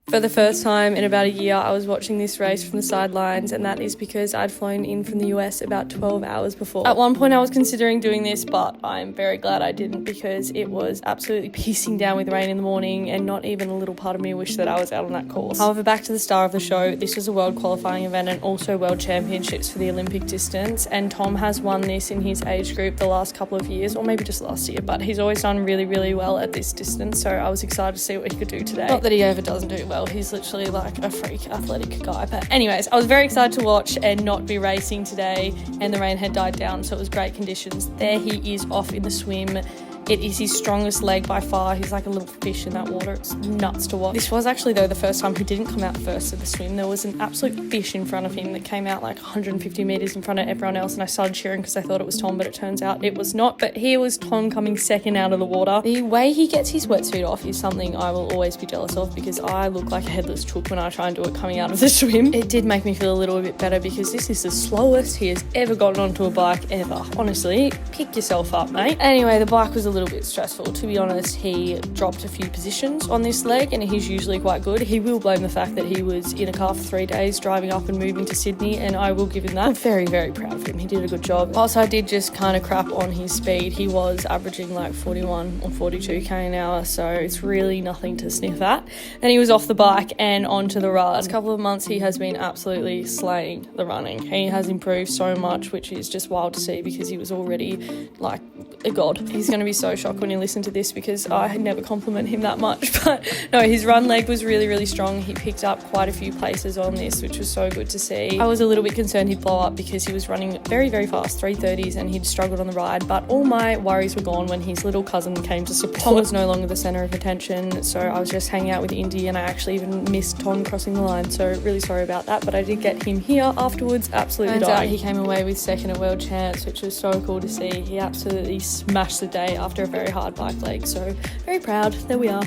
For the first time in about a year, I was watching this race from the sidelines, and that is because I'd flown in from the US about 12 hours before. At one point I was considering doing this, but I'm very glad I didn't because it was absolutely piecing down with rain in the morning, and not even a little part of me wished that I was out on that course. However, back to the star of the show, this was a world qualifying event and also world championships for the Olympic distance, and Tom has won this in his age group the last couple of years, or maybe just last year, but he's always done really, really well at this distance, so I was excited to see what he could do today. Not that he ever doesn't do well. He's literally like a freak athletic guy. But anyways, I was very excited to watch and not be racing today, and the rain had died down, so it was great conditions. There he is off in the swim. It is his strongest leg by far. He's like a little fish in that water. It's nuts to watch. This was actually, though, the first time he didn't come out first of the swim. There was an absolute fish in front of him that came out like 150 metres in front of everyone else, and I started cheering because I thought it was Tom, but it turns out it was not. But here was Tom coming second out of the water. The way he gets his wetsuit off is something I will always be jealous of, because I look like a headless chook when I try and do it coming out of the swim. It did make me feel a little bit better because this is the slowest he has ever gotten onto a bike ever. Honestly, pick yourself up, mate. Anyway, the bike was a little bit stressful. To be honest, he dropped a few positions on this leg, and he's usually quite good. He will blame the fact that he was in a car for 3 days driving up and moving to Sydney, and I will give him that. I'm very, very proud of him. He did a good job. Also, I did just kind of crap on his speed. He was averaging like 41 or 42k an hour, so it's really nothing to sniff at. And he was off the bike and onto the run. Last couple of months, he has been absolutely slaying the running. He has improved so much, which is just wild to see, because he was already like a god. He's going to be so shocked when you listen to this, because I never compliment him that much. But no, his run leg was really, really strong. He picked up quite a few places on this, which was so good to see. I was a little bit concerned he'd blow up because he was running very, very fast, 3:30s, and he'd struggled on the ride, but all my worries were gone when his little cousin came to support. Tom was no longer the centre of attention, so I was just hanging out with Indy, and I actually even missed Tom crossing the line, so really sorry about that, but I did get him here afterwards, absolutely dying. He came away with second at World Champs, which was so cool to see. He absolutely smashed the day after a very hard bike leg, so very proud. There we are.